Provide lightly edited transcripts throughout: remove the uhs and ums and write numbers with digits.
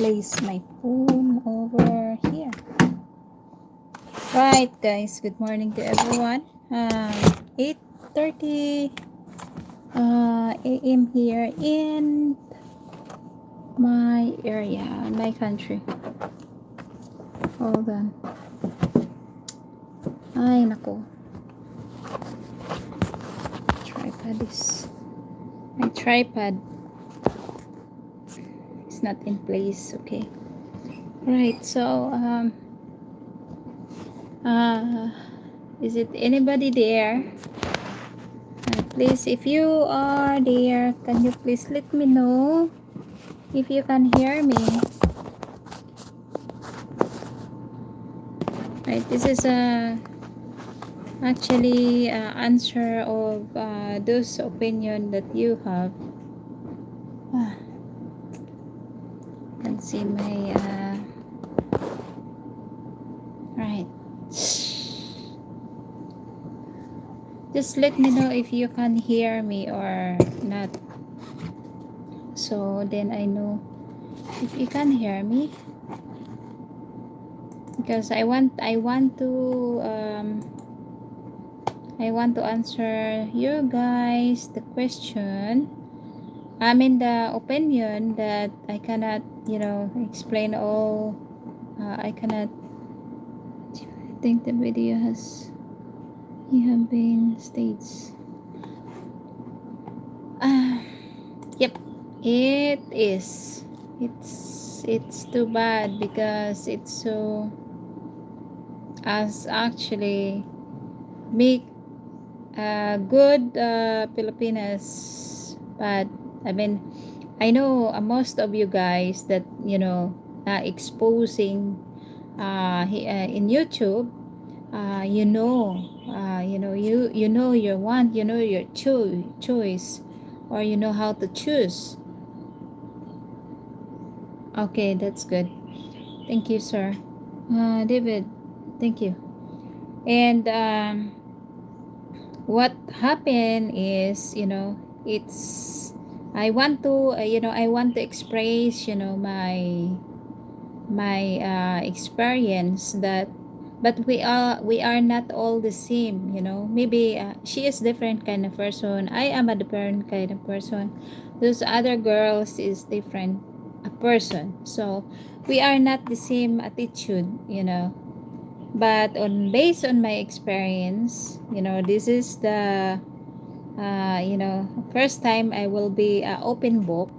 place my phone over here. Right, guys. Good morning to everyone. 8:30 a.m. here in my area, my country. Hold on. Ay, nako. My tripod is not in place. Okay. Right. So, is it anybody there? Please, if you are there, can you please let me know if you can hear me? Right, this is actually answer of those opinion that you have. You can see my right. Just let me know if you can hear me or not, so then I know if you can hear me, because I want to answer you guys the question. I mean the opinion that I cannot, explain all. I cannot. I think the video has have been staged. Yep, it is. It's too bad because it's so as actually make good Filipinas, but I mean I know most of you guys that exposing in YouTube, your want, your choice, or you know how to choose. Okay, that's good. Thank you, sir. David, thank you. And what happened is, it's I want to express, my experience that, but we are not all the same. Maybe she is different kind of person, I am a different kind of person, those other girls is different a person, so we are not the same attitude, but based on my experience, this is the first time I will be open book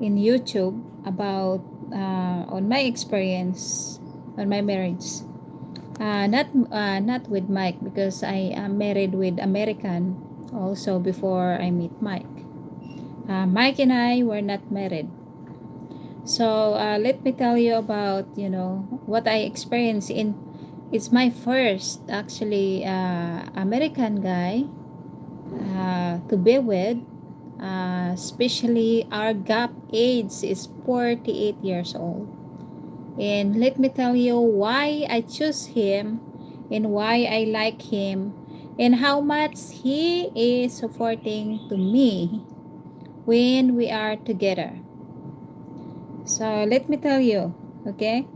in YouTube about on my experience on my marriage. Not with Mike, because I am married with American also before I meet Mike. Mike and I were not married. So let me tell you about what I experienced in. It's my first actually American guy to be with. Especially our gap age is 48 years old. And let me tell you why I choose him and why I like him and how much he is supporting to me when we are together. So let me tell you, okay?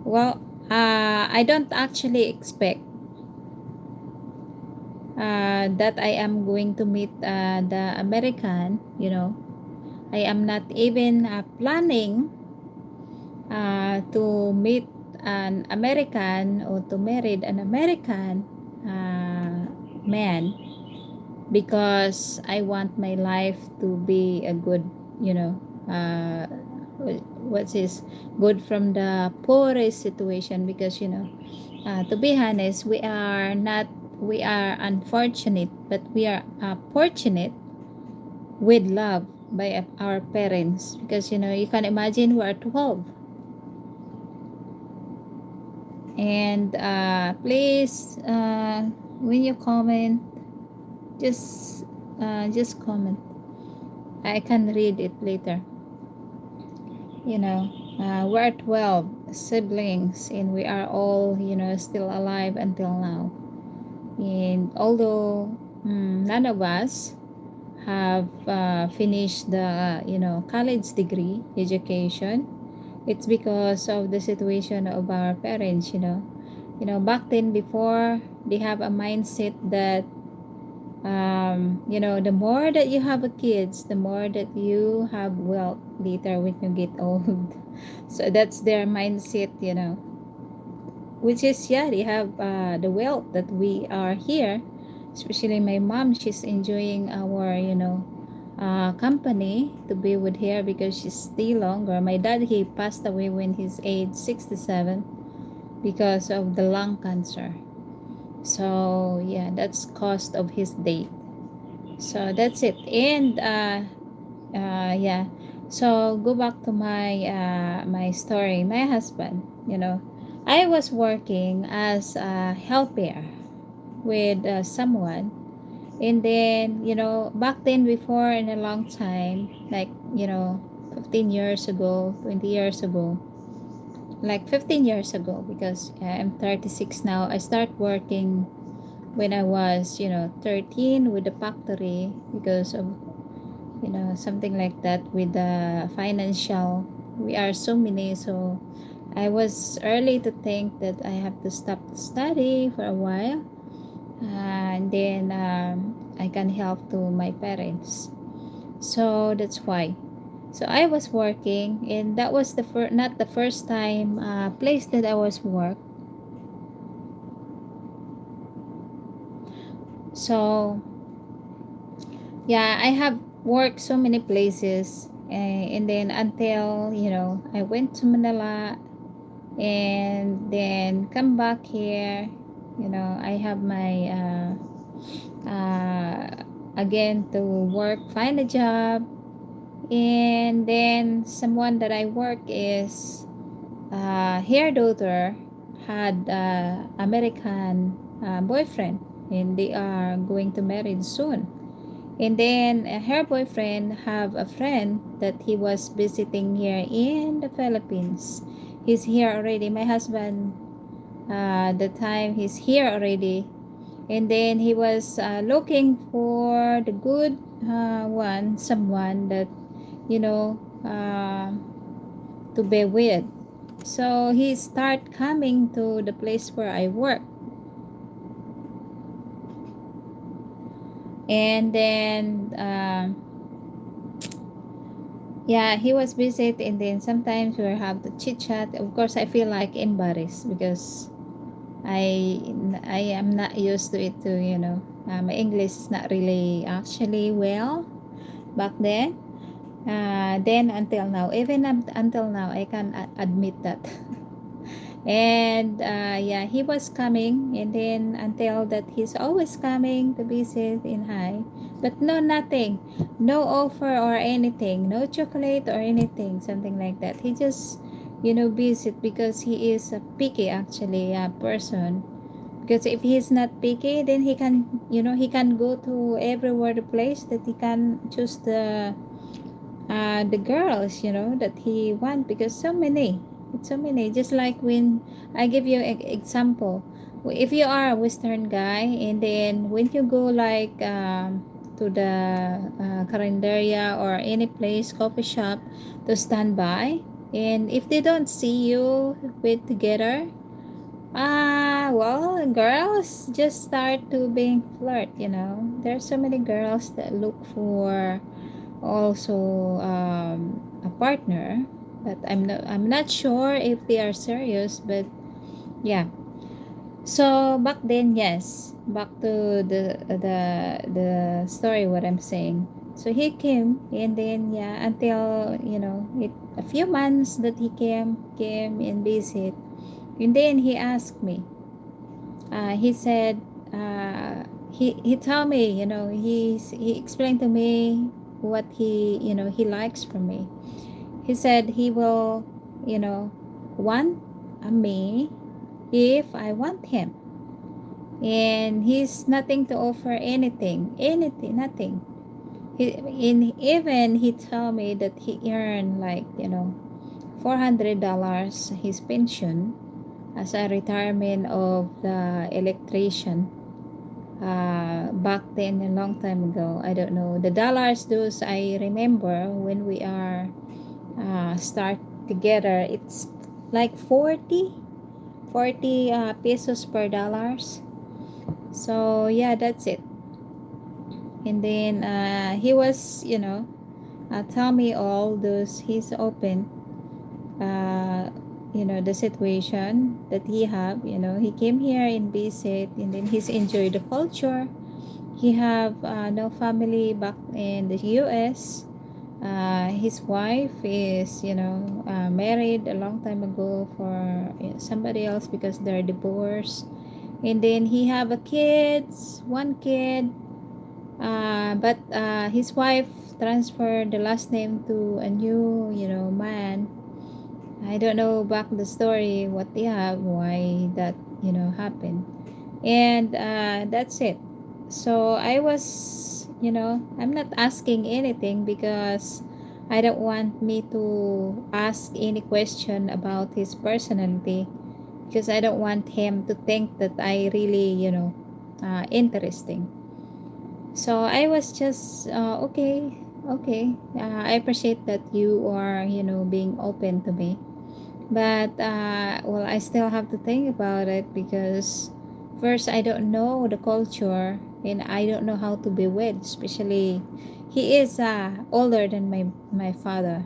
Well, I don't actually expect that I am going to meet the American, I am not even planning to meet an American or to marry an American man, because I want my life to be a good, what's this, good from the poorest situation, because to be honest, we are unfortunate, but we are fortunate with love by our parents, because you can imagine we are 12. And please, when you comment, just comment. I can read it later. We're 12 siblings, and we are all still alive until now. And although none of us have finished the college degree education, It's because of the situation of our parents, back then, before, they have a mindset that, the more that you have a kids, the more that you have wealth later when you get old. So that's their mindset, which is, yeah, they have the wealth that we are here. Especially my mom, she's enjoying our, company to be with her because she's still longer. My dad, he passed away when he's age 67 because of the lung cancer. So yeah, that's cost of his date. So that's it. And yeah. So go back to my story. My husband, I was working as a helper with someone, and then, back then, before, in a long time, like, 15 years ago, 20 years ago, like 15 years ago, because I'm 36 now. I start working when I was, 13 with the factory because of, something like that with the financial. We are so many, so I was early to think that I have to stop study for a while, and then I can help to my parents. So that's why. So I was working, and that was not the first time place that I was work. So yeah, I have worked so many places, and then until, I went to Manila, and then come back here. I have my again to work, find a job, and then someone that I work is, her daughter had American boyfriend, and they are going to marry soon. And then her boyfriend have a friend that he was visiting here in the Philippines. He's here already. My husband, the time he's here already, and then he was looking for the good one, someone that, you know, uh, to be with. So he start coming to the place where I work, and then yeah, he was visit, and then sometimes we have to chit chat. Of course, I feel like embarrassed because I am not used to it too. My English is not really actually well back then. Then until now, even until now, I can admit that. And yeah, he was coming, and then until that, he's always coming to visit in high, but no, nothing, no offer or anything, no chocolate or anything, something like that. He just, visit because he is a picky, actually, person. Because if he's not picky, then he can, he can go to everywhere, the place that he can choose the girls, that he want, because so many, it's so many. Just like when I give you an example, if you are a Western guy, and then when you go like to the carinderia or any place, coffee shop, to stand by, and if they don't see you with together, well, girls just start to being flirt. There's so many girls that look for also a partner, but I'm not sure if they are serious, but yeah. So back then, yes, back to the story, what I'm saying. So he came, and then, yeah, until, a few months that he came and visit, and then he asked me, he said, he told me, he explained to me what he likes from me. He said he will, you know want me if I want him, and he's nothing to offer, anything, nothing. Even he told me that he earned like, $400 his pension as a retirement of the electrician, back then, a long time ago. I don't know the dollars, those I remember when we are start together. It's like 40 pesos per dollars. So yeah, that's it. And then he was, tell me all those. He's open, uh, the situation that he have. He came here and visit, and then he's enjoyed the culture. He have no family back in the US. His wife is, married a long time ago for somebody else because they're divorced. And then he have a kids, one kid, but his wife transferred the last name to a new, man. I don't know back the story what they have, why that happened, and that's it. So I was, I'm not asking anything because I don't want me to ask any question about his personality because I don't want him to think that I really, interesting. So I was just okay, okay. I appreciate that you are, being open to me. But well, I still have to think about it because first I don't know the culture and I don't know how to be with, especially he is older than my father.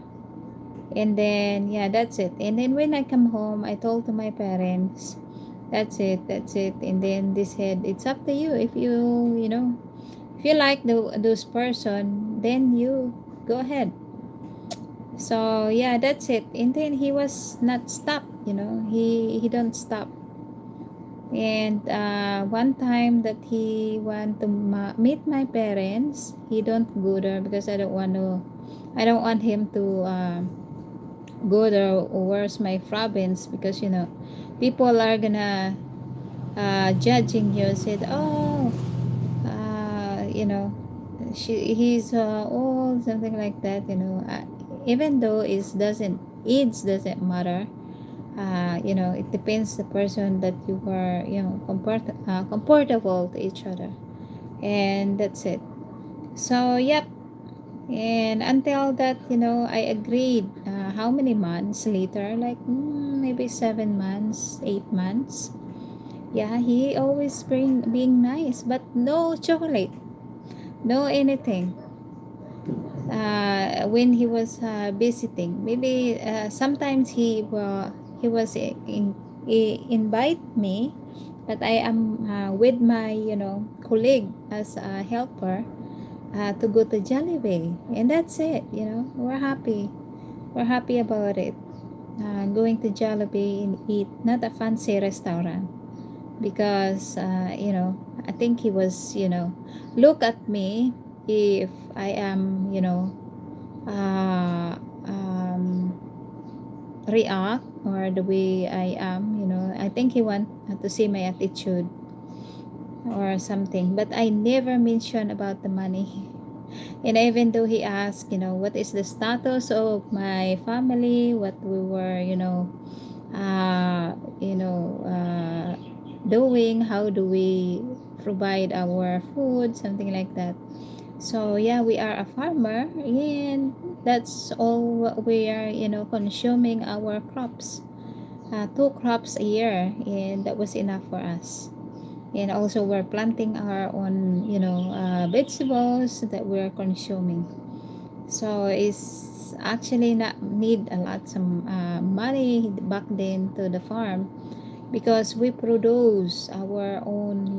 And then yeah, that's it. And then when I come home, I told to my parents, that's it. And then they said, it's up to you. If you like those person, then you go ahead. So yeah, that's it. And then he was not stop, he don't stop. And one time that he want to meet my parents, he don't go there because I don't want him to go there. Where's my province? Because people are gonna judging you. Said, oh, he's old, something like that. Even though age doesn't matter. It depends the person that you are, comfortable to each other, and that's it. So yep. And until that, I agreed. How many months later? Like maybe 7 months, 8 months. Yeah, he always being nice, but no chocolate, no anything. When he was visiting, maybe sometimes he was invite me, but I am with my colleague as a helper to go to Jollibee, and that's it. We're happy about it. Going to Jollibee and eat, not a fancy restaurant, because I think he was look at me if I am uh, um, react or the way I am. I think he want to see my attitude or something, but I never mention about the money. And even though he asked, what is the status of my family, what we were, uh, you know, uh, doing, how do we provide our food, something like that. So yeah, we are a farmer, and that's all what we are, consuming our crops. Two crops a year, and that was enough for us. And also we're planting our own, vegetables that we're consuming. So it's actually not need a lot some money back then to the farm because we produce our own,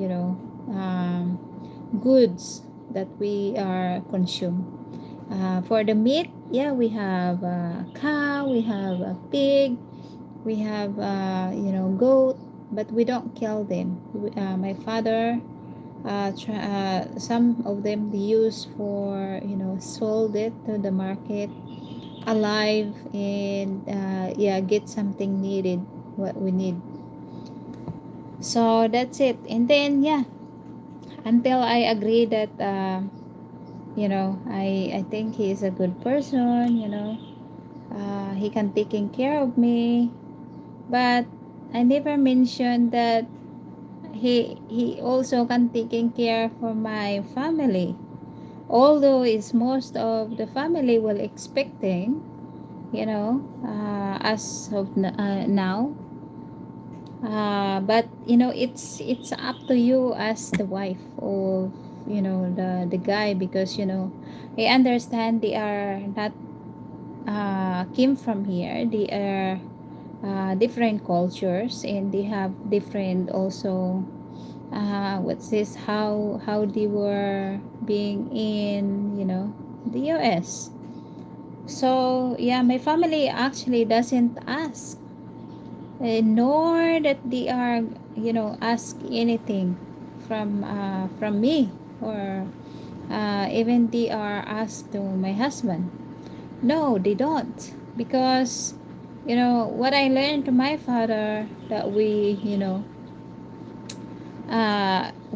goods that we are consume. For the meat, yeah, we have cow, we have a pig, we have goat, but we don't kill them. My father, some of them they use for sold it to the market alive, and yeah, get something needed, what we need. So that's it. And then yeah, until I agree that I think he is a good person. He can taking care of me, but I never mentioned that he also can taking care for my family, although it's most of the family will expecting. as of now. But it's up to you as the wife of the guy, because I understand they are not came from here. They are different cultures, and they have different also what's this how they were being in the US. So yeah, my family actually doesn't ask, nor that they are ask anything from me, or even they are asked to my husband. No, they don't, because what I learned to my father, that we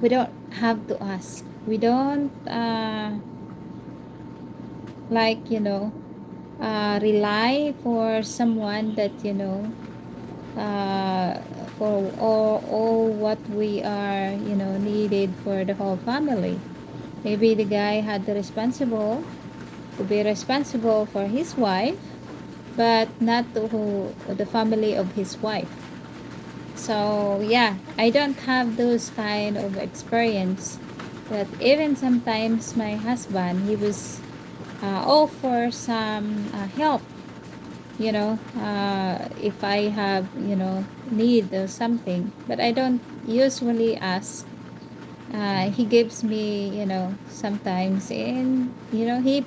don't have to ask. We don't like rely for someone that uh, for all what we are needed for the whole family. Maybe the guy had the responsible to be responsible for his wife, but not to the family of his wife. So yeah, I don't have those kind of experience. But even sometimes my husband, he was offer some help, if I have need or something. But I don't usually ask. He gives me sometimes, and he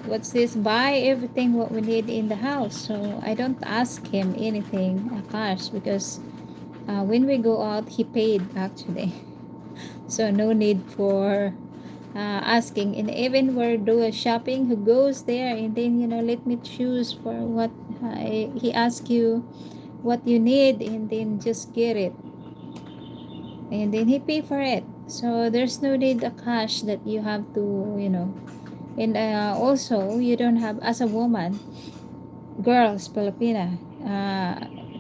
what's this buy everything what we need in the house, so I don't ask him anything cash, because when we go out he paid actually. So no need for asking. And even we're doing shopping, who goes there and then let me choose for what he asks you what you need, and then just get it, and then he pay for it. So there's no need a cash that you have to and also you don't have, as a woman, girls Filipina,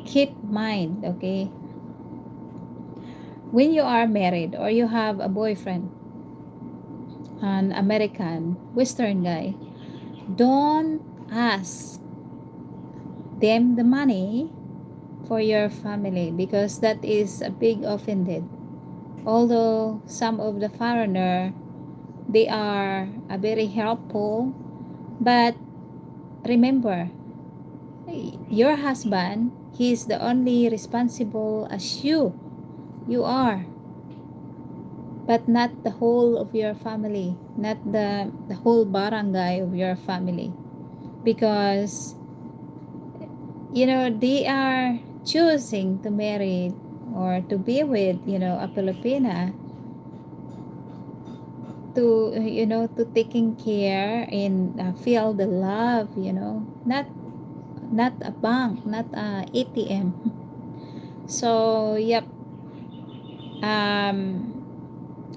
keep mind, okay, when you are married or you have a boyfriend, an American Western guy, don't ask them the money for your family, because that is a big offended. Although some of the foreigner, they are very helpful, but remember, your husband, he is the only responsible as you are, but not the whole of your family, not the whole barangay of your family, because they are choosing to marry or to be with a Filipina, to to taking care and feel the love, not a bank, not a ATM. So yep, um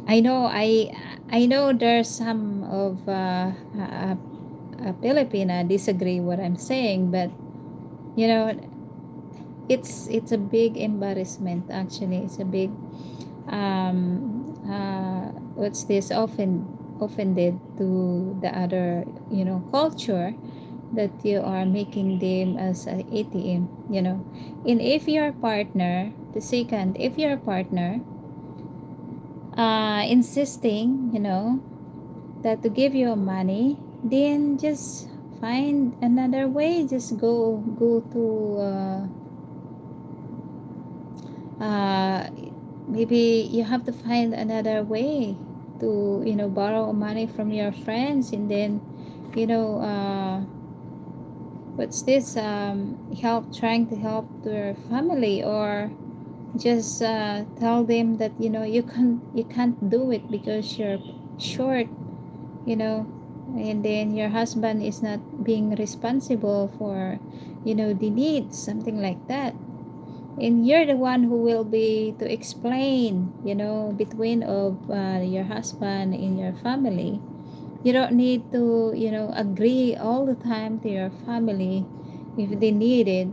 I know there's some of Filipina disagree what I'm saying, but you know it's a big embarrassment. Actually, it's a big what's this offended to the other culture, that you are making them as a ATM. And if your partner, the second, if your partner insisting that to give you money, then just find another way. Just go to uh, maybe you have to find another way to borrow money from your friends, and then you know uh, what's this help, trying to help their family, or just tell them that you can't do it because you're short, you know and then your husband is not being responsible for the needs, something like that. And you're the one who will be to explain between of your husband and your family. You don't need to agree all the time to your family if they need it,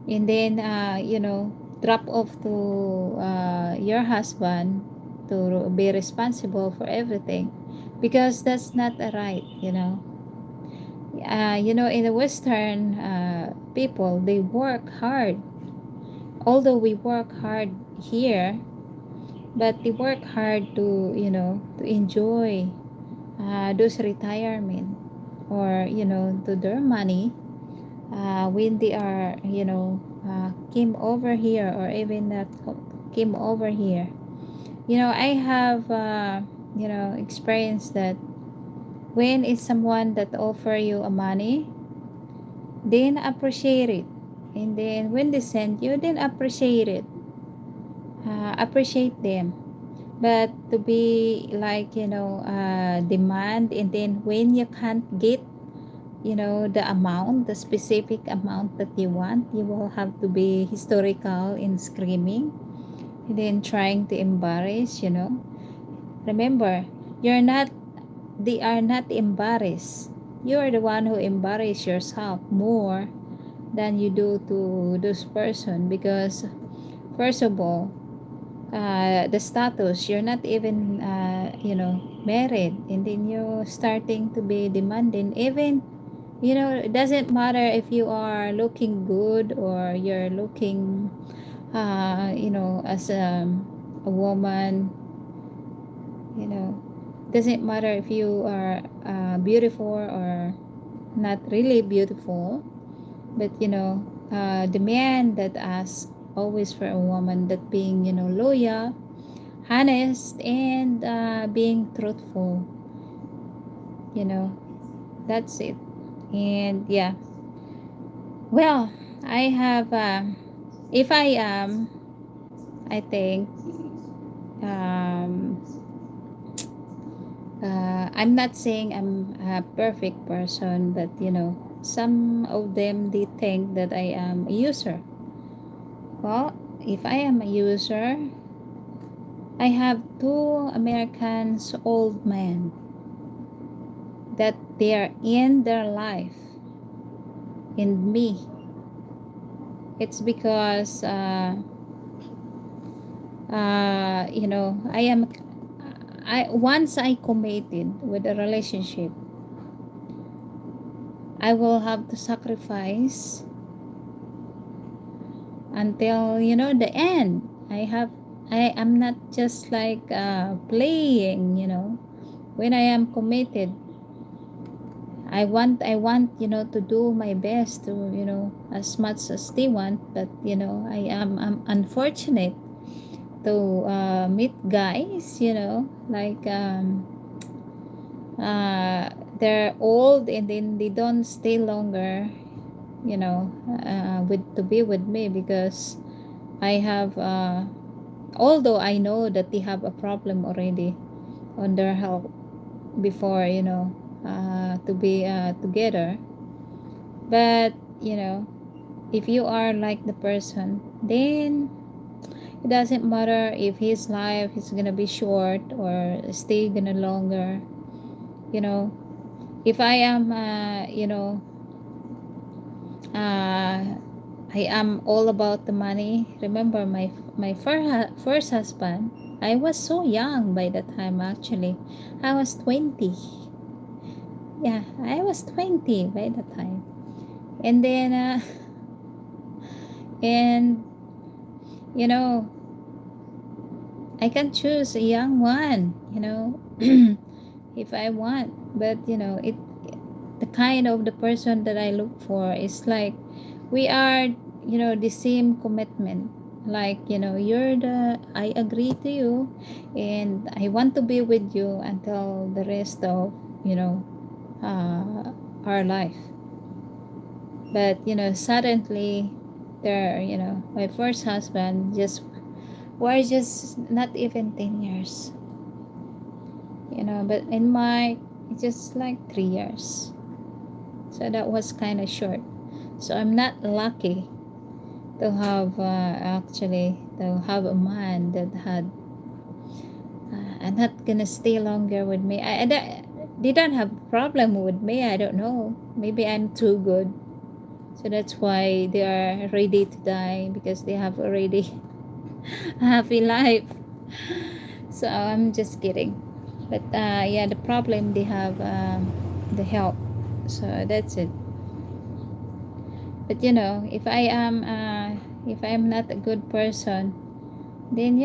and then drop off to your husband to be responsible for everything, because that's not a right. In the Western people, they work hard. Although we work hard here, but they work hard to, to enjoy those retirement, or, to their money when they are, came over here, or even that came over here. I have, experienced that when it's someone that offer you a money, then appreciate it. And then when they send you, then appreciate it. Appreciate them. But to be like, demand, and then when you can't get, the amount, the specific amount that you want, you will have to be historical in screaming, and then trying to embarrass, remember, you're not they are not embarrassed. You're the one who embarrass yourself more than you do to this person, because first of all, the status, you're not even married, and then you're starting to be demanding. Even, it doesn't matter if you are looking good, or you're looking as a woman, you know doesn't matter if you are beautiful or not really beautiful. But the man that asks always for a woman that being, loyal, honest, and being truthful, you know that's it. And yeah, well, I have, if I am, I think, um I'm not saying I'm a perfect person, but some of them, they think that I am a user. Well, if I am a user, I have two Americans old men that they are in their life, in me. It's because I am, I once I committed with a relationship, I will have to sacrifice until, the end. I am not just like playing, when I am committed. I want to do my best to, as much as they want. But I'm unfortunate to meet guys, like, they're old, and then they don't stay longer, with to be with me, because I have, although I know that they have a problem already on their health before, to be together. But if you are like the person, then it doesn't matter if his life is gonna be short or stay gonna longer. you know if I am, I am all about the money. Remember my first husband, I was so young by that time. Actually, I was 20. Yeah, I was 20 by that time. And then and you know I can choose a young one, if I want. But it the kind of the person that I look for is like, we are, the same commitment. Like, I agree to you, and I want to be with you until the rest of, uh, our life. But suddenly, my first husband just were just not even 10 years, but in my, it's just like 3 years. So that was kind of short. So I'm not lucky to have, actually, to have a man that had, not gonna stay longer with me. They don't have problem with me. I don't know. Maybe I'm too good. So that's why they are ready to die, because they have already a happy life. So I'm just kidding. But yeah, the problem they have, the health. So that's it. But if I am not a good person, then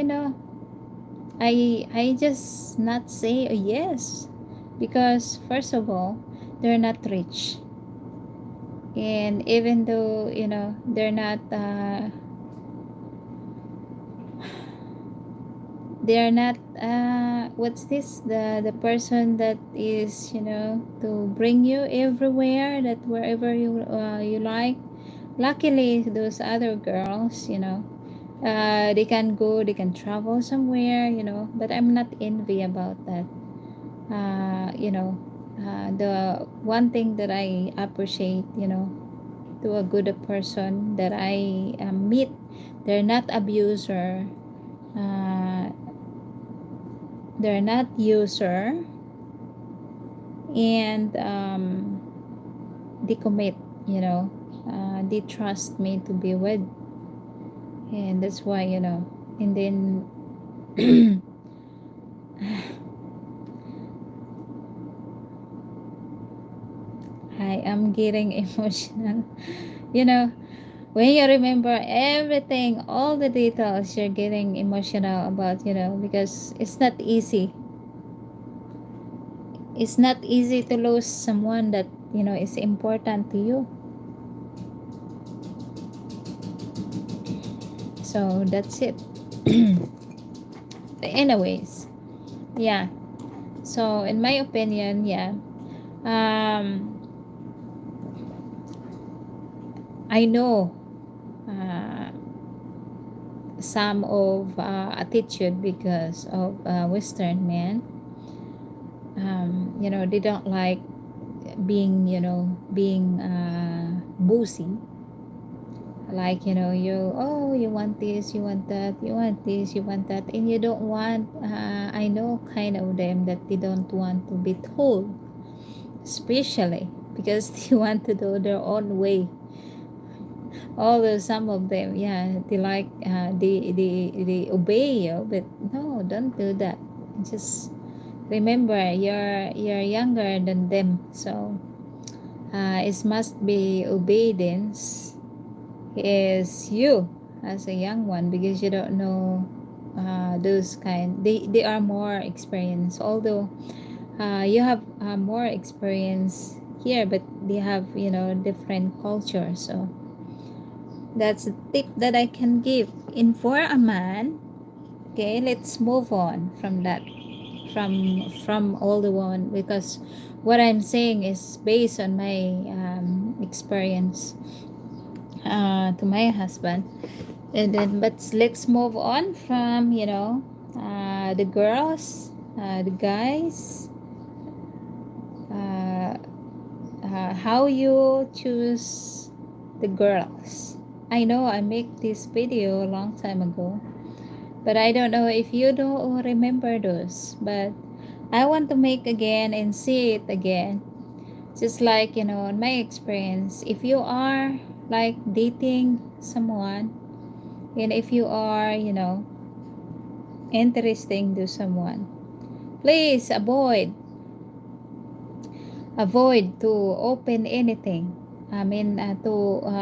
I just not say a yes, because first of all, they're not rich, and even though they're not what's this, the person that is to bring you everywhere, that wherever you like. Luckily those other girls, they can go, they can travel somewhere, but I'm not envy about that. The one thing that I appreciate, to a good person that I meet, they're not abuser, uh, they're not user, and they commit, they trust me to be with, and that's why, and then I am getting emotional. you know when you remember everything, all the details, you're getting emotional about, because it's not easy to lose someone that is important to you. So that's it. Anyways, yeah. So in my opinion, yeah, um I know uh, some of attitude because of Western men. They don't like being bossy. Like, you want this, you want that, you want this, you want that, and you don't want. I know kind of them that they don't want to be told, especially because they want to do their own way. Although some of them, yeah, they like they obey you, but no, don't do that. Just remember, you're younger than them, so it must be obedience is you as a young one, because you don't know those kind. They are more experienced, although you have more experience here, but they have different culture. So that's a tip that I can give. In for a man, okay, let's move on from that, from all the one, because what I'm saying is based on my experience to my husband. And then, but let's move on from the girls, the guys, uh, how you choose the girls. I know I make this video a long time ago, but I don't know if you don't remember those. But I want to make again and see it again. Just like, in my experience, if you are like dating someone, and if you are, interesting to someone, please avoid to open anything. I mean, to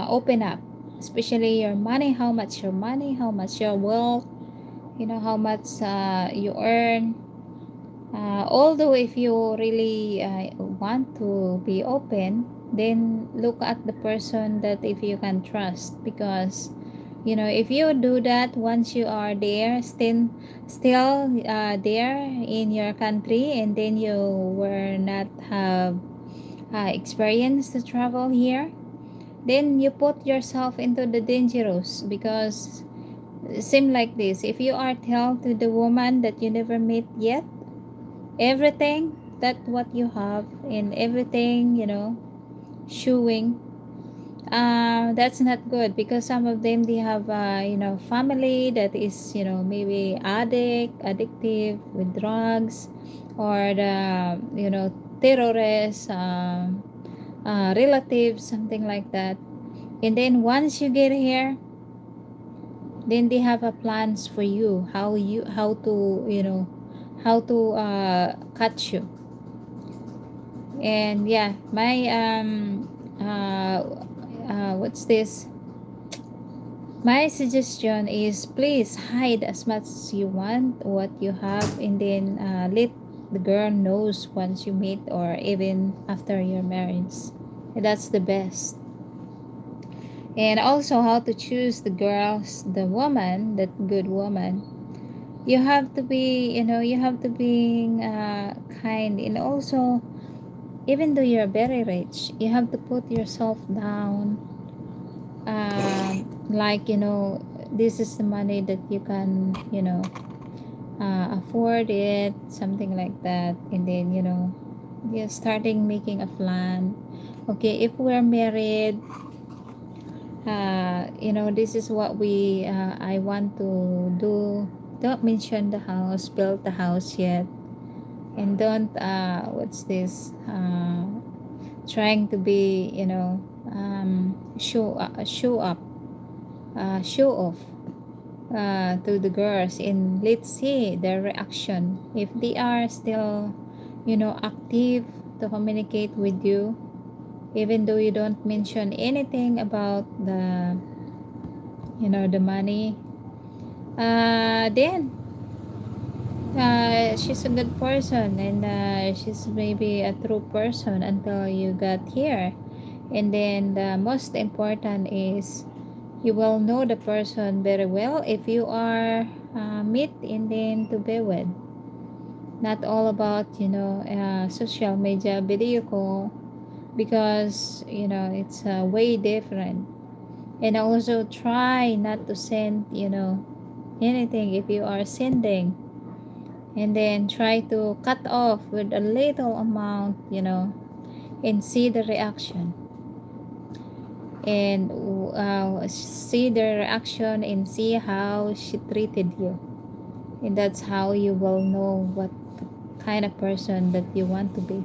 open up, especially your money, how much your money, how much your wealth, how much you earn. Although if you really want to be open, then look at the person that if you can trust, because if you do that once you are there, still there in your country, and then you were not have experience to travel here, then you put yourself into the dangerous, because seem like this, if you are tell to the woman that you never met yet everything that what you have, and everything showing, that's not good, because some of them, they have family that is maybe addictive with drugs, or the terrorists, relatives, something like that. And then once you get here, then they have a plans for you, how to catch you. And yeah, my what's this? My suggestion is please hide as much as you want what you have, and then let the girl knows once you meet or even after your marriage. That's the best. And also how to choose the girls, the woman, that good woman. You have to be, you have to be kind, and also even though you're very rich, you have to put yourself down. Like this is the money that you can afford it, something like that, and then you're starting making a plan. Okay, if we're married, this is what we I want to do. Don't mention the house, build the house yet, and don't what's this trying to be show up, show off to the girls, and let's see their reaction if they are still active to communicate with you, even though you don't mention anything about the money. Then she's a good person, and she's maybe a true person until you got here. And then the most important is you will know the person very well if you are meet and then to be with. Not all about social media video call, because it's way different. And also try not to send anything if you are sending, and then try to cut off with a little amount, and see the reaction, and see the reaction and see how she treated you, and that's how you will know what kind of person that you want to be.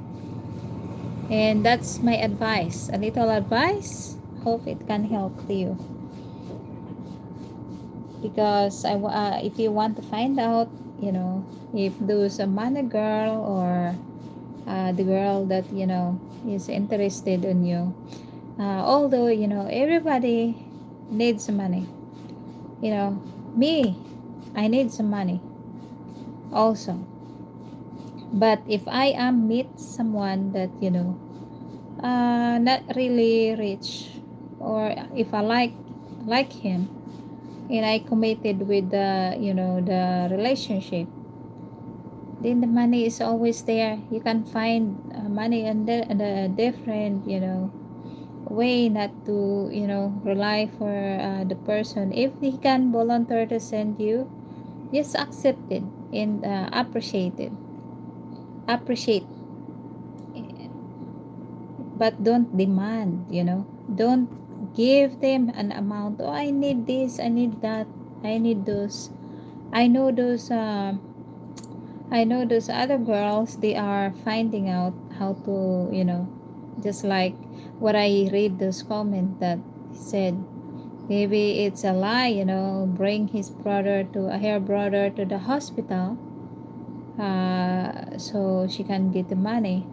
And that's my advice, a little advice. Hope it can help to you, because if you want to find out if there's a money girl, or the girl that is interested in you, although everybody needs money, you know me, I need some money also. But if I am meet someone that not really rich, or if I like him, and I committed with the relationship, then the money is always there. You can find money in the different way, not to rely for the person. If he can volunteer to send you, just accept it and appreciate, but don't demand. Don't give them an amount. Oh, I need this, I need that, I need those. I know those other girls, they are finding out how to just like what I read those comments that said maybe it's a lie, bring her brother to the hospital, so she can get the money.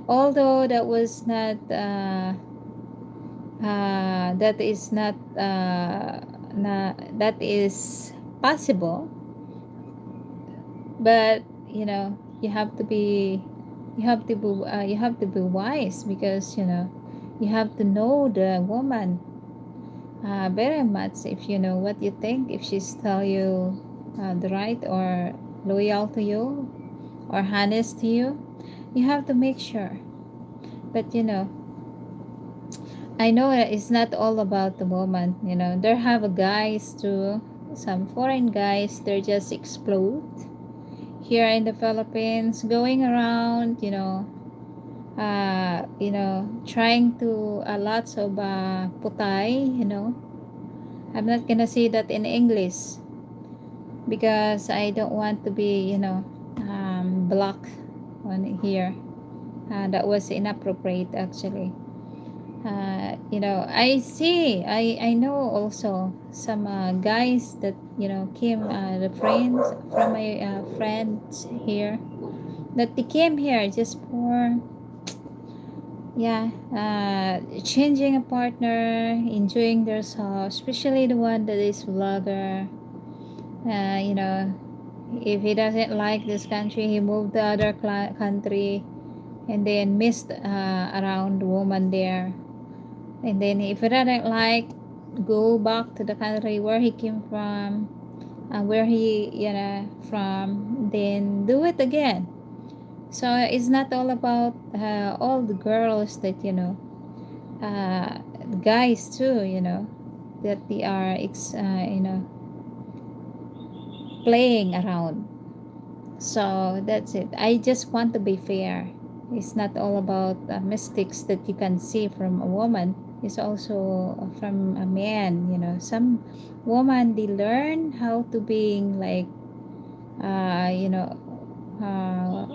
Although that was not that is not that is possible, but you have to be you have to be wise, because you have to know the woman very much, if you know what you think, if she's tell you the right, or loyal to you, or honest to you. You have to make sure. But I know it's not all about the woman. There have guys too, some foreign guys, they're just explode here in the Philippines, going around, trying to lots of putay. I'm not gonna say that in English, because I don't want to be blocked on here. That was inappropriate actually. I know also some guys that came, the friends from my friends here, that they came here just for Yeah, changing a partner, enjoying themselves, especially the one that is vlogger. You know, if he doesn't like this country, he moved to other country and then missed around the woman there. And then if he doesn't like, go back to the country where he came from, where he, from, then do it again. So it's not all about all the girls that, guys too, that they are, playing around. So that's it. I just want to be fair. It's not all about mistakes that you can see from a woman. It's also from a man. Some woman, they learn how to being like, uh, you know, uh,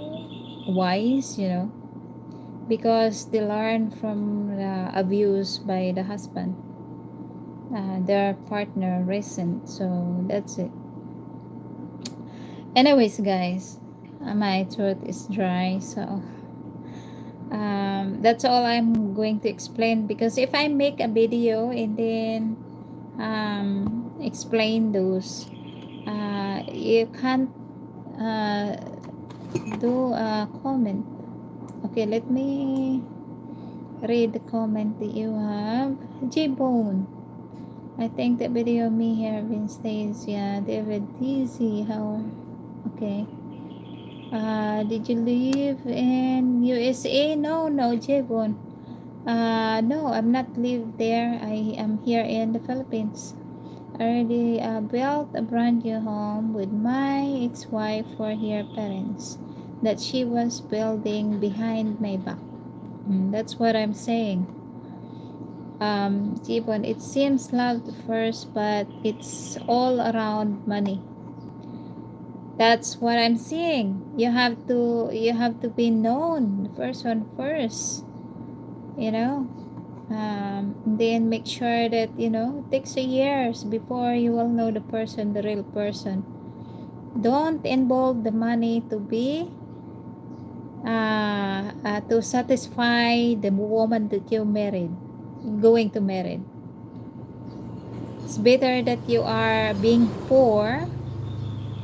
wise. Because they learn from the abuse by the husband, their partner recent. So that's it. Anyways, guys, my throat is dry, so that's all I'm going to explain. Because if I make a video and then explain those, you can't uh, do a comment. Okay, let me read the comment that you have. J-Bone, I think the video me here Vince stays. Yeah, David Dizzy, how? Okay. Did you live in USA? No, no, Jevon. No, I'm not live there. I am here in the Philippines. I already built a brand new home with my ex-wife for her parents that she was building behind my back. That's what I'm saying. Jevon, it seems love at first, but it's all around money. That's what I'm saying. You have to be known, the first one first, you know. Then make sure that it takes a years before you will know the person, the real person. Don't involve the money to be to satisfy the woman that you married, going to marry. It's better that you are being poor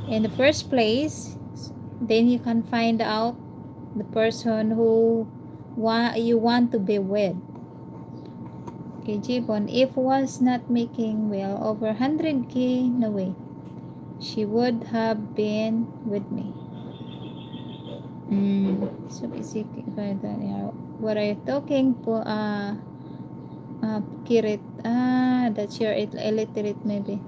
in the first place, then you can find out the person who you want to be with. Okay, Jibon, if was not making well over 100K, no way. She would have been with me. So basically, what are you talking po? Kirit. That's your illiterate maybe.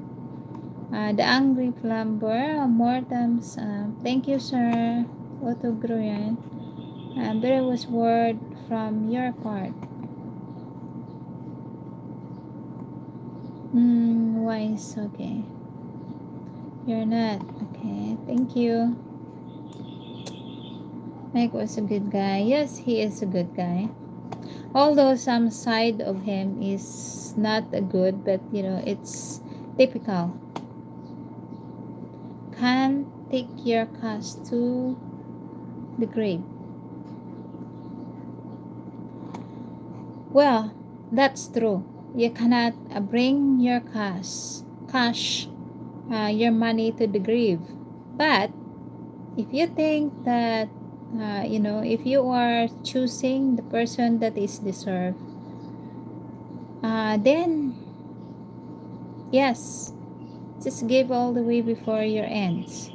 The angry plumber, more times. Thank you, sir. Autogro yan. There was word from your part. Wise, okay. You're not. Okay, thank you. Mike was a good guy. Yes, he is a good guy. Although some side of him is not a good, but it's typical. Can't take your cast to the grave. Well, that's true. You cannot bring your cash, your money to the grave. But if you think that, if you are choosing the person that is deserved, then yes, just give all the way before your ends.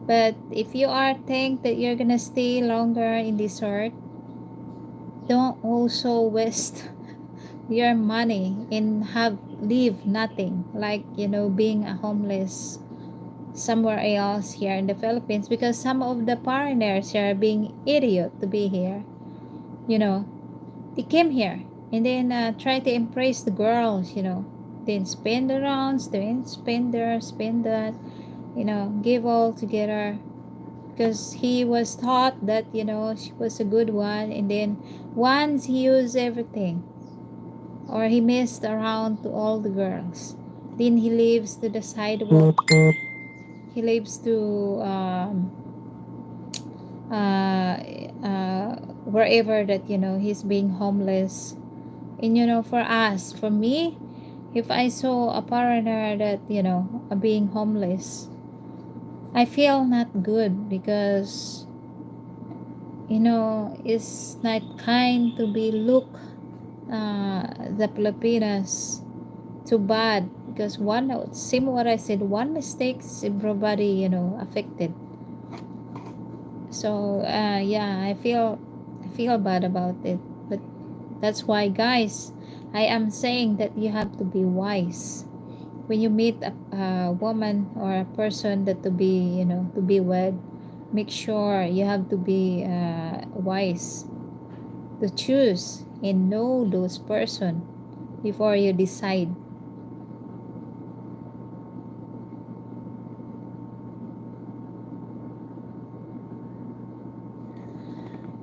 But if you are think that you're gonna stay longer in this earth, don't also waste your money and have leave nothing, like being a homeless somewhere else here in the Philippines, because some of the foreigners are being idiot to be here. They came here and then try to impress the girls, then spend around, spend there, spend that, give all together, because he was taught that she was a good one, and then once he used everything, or he messed around to all the girls, then he leaves to the sidewalk, he leaves to uh, uh, wherever that he's being homeless. And for us, for me, if I saw a foreigner that being homeless, I feel not good because it's not kind to be look the Filipinas too bad, because same what I said, one mistakes everybody affected. So yeah, I feel bad about it. But that's why, guys, I am saying that you have to be wise when you meet a woman or a person that to be wed. Make sure you have to be wise to choose and know those person before you decide.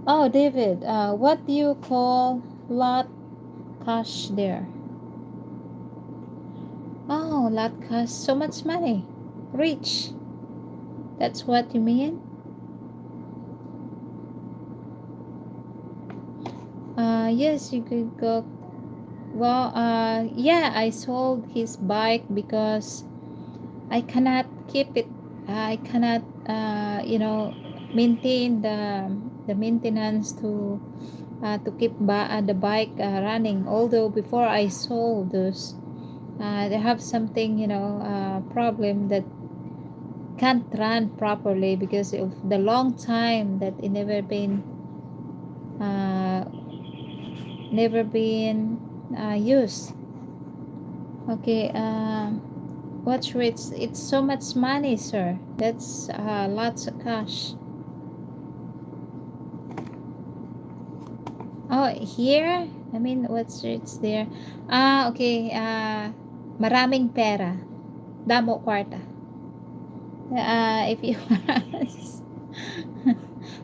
Oh, David, what do you call lot cash there? Oh, lot cash, so much money, rich. That's what you mean? Yes, you could go. Well, yeah, I sold his bike because I cannot keep it. I cannot, maintain the maintenance to keep the bike running. Although before I sold those, they have something, problem that can't run properly because of the long time that it uh, never been used. Okay. What's rich? It's so much money, sir. That's lots of cash. Oh, here? I mean, what's rich there? Okay. Maraming pera. Damo kwarta. If you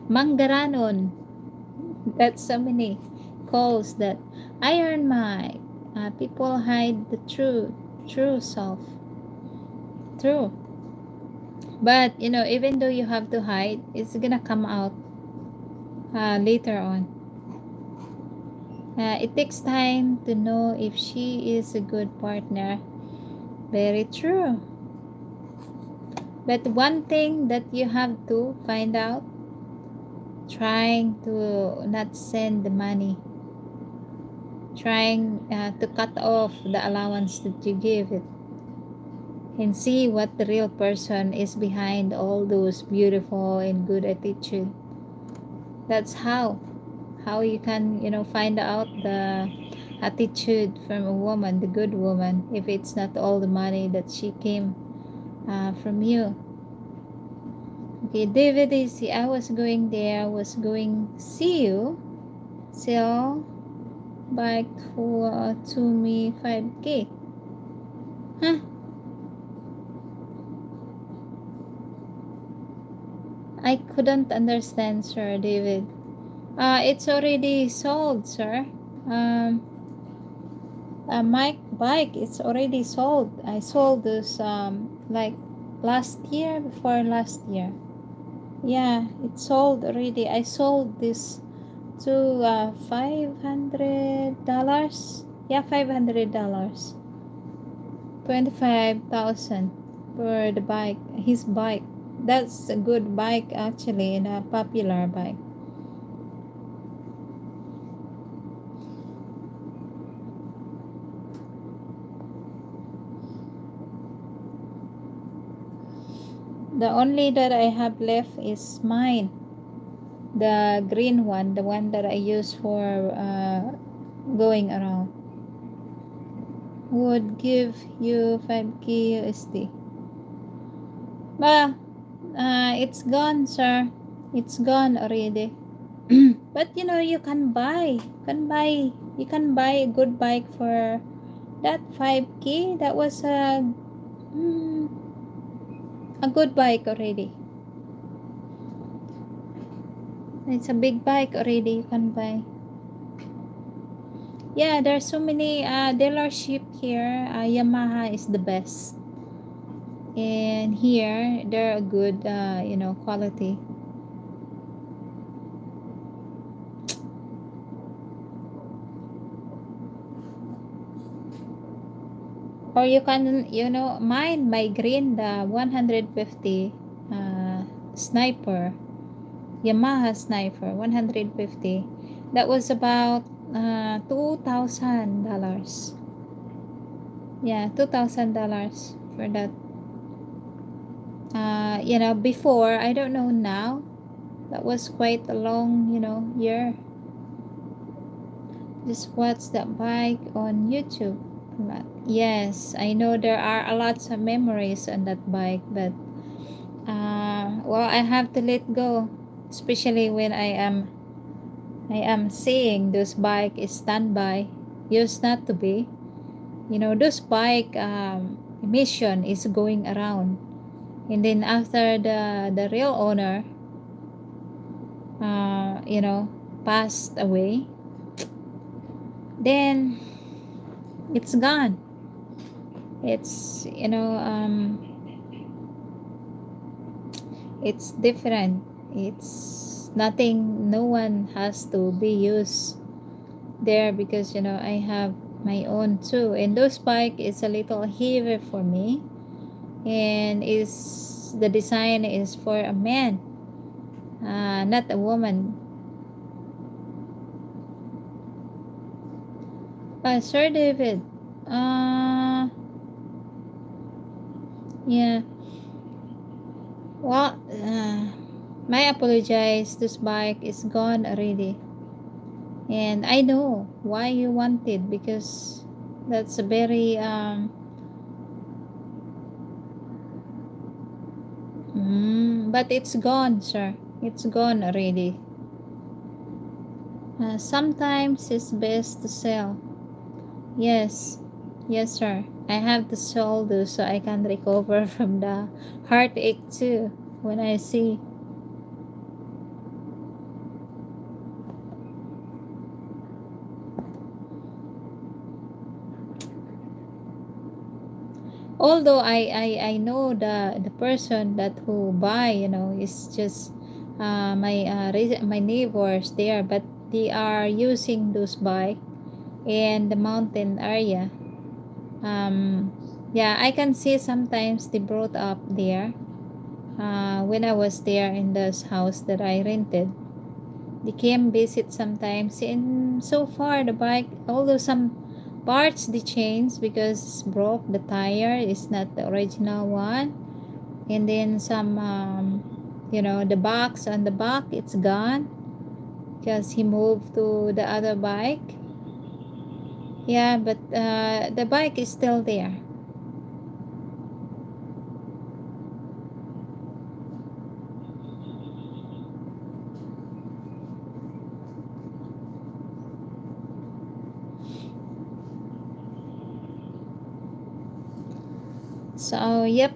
Manggaranon. That's so many calls that I earn my people hide the true self. True. But even though you have to hide, it's gonna come out later on. It takes time to know if she is a good partner. Very true. But one thing that you have to find out, trying to not send the money, trying to cut off the allowance that you give it, and see what the real person is behind all those beautiful and good attitude. That's how you can find out the attitude from a woman, the good woman, if it's not all the money that she came from you. Okay, David, I was going there, I was going see you sell bike to me 5K. Huh? I couldn't understand, sir, David. It's already sold, sir. um my bike, it's already sold. I sold this like last year, before last year. Yeah, it's sold already. I sold this to $500. Yeah, $500. 25,000 for the bike, his bike. That's a good bike actually, and a popular bike. The only that I have left is mine. The green one, the one that I use for going around. Would give you 5K USD. But it's gone, sir. It's gone already. But you can buy a good bike for that 5K. That was mm, a good bike already. It's a big bike already. You can buy. Yeah, there's so many dealership here. Yamaha is the best, and here they're a good quality. Or you can, mine my green, the 150 sniper, Yamaha sniper 150. That was about $2,000. Yeah, $2,000 for that. Before, I don't know now. That was quite a long, year. Just watch that bike on YouTube. Yes, I know there are a lots of memories on that bike, but well, I have to let go, especially when I am seeing those bike is standby, used not to be. Those bike emission is going around, and then after the real owner, uh, you know, passed away, then it's gone. It's it's different. It's nothing. No one has to be used there because I have my own too, and those bike is a little heavy for me, and is the design is for a man, not a woman. Sir David, yeah, well, my apologize, this bike is gone already, and I know why you wanted, because that's a very but it's gone, sir. It's gone already. Sometimes it's best to sell. Yes, yes, sir. I have to sell those so I can recover from the heartache too when I see. Although I know the person that who buy, is just my neighbors there, but they are using those bike in the mountain area. Yeah, I can see sometimes they brought up there. When I was there in this house that I rented, they came visit sometimes, and so far the bike, although some parts they changed because it's broke, the tire is not the original one, and then some the box on the back, it's gone because he moved to the other bike. Yeah, but the bike is still there. So yep,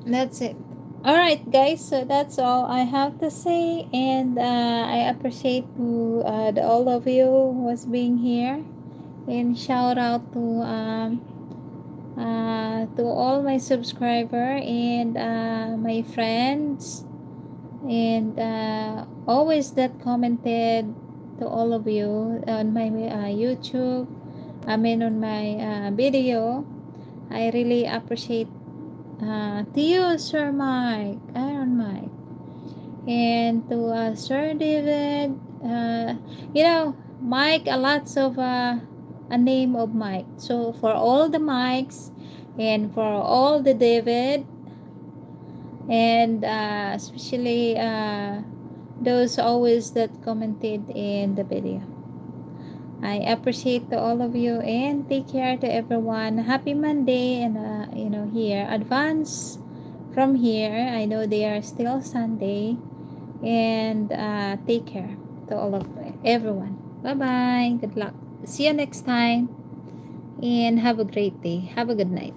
that's it. All right, guys, so that's all I have to say, and I appreciate all of you was being here, and shout out to all my subscriber and my friends, and always that commented, to all of you on my YouTube, I mean on my video. I really appreciate to you, Sir Mike, Iron Mike, and to Sir David. Mike, a lots of a name of Mike. So for all the Mikes, and for all the David, and especially those always that commented in the video, I appreciate to all of you, and take care to everyone. Happy Monday, and here advance from here. I know they are still Sunday, and take care to all of everyone. Bye bye. Good luck. See you next time, and have a great day. Have a good night.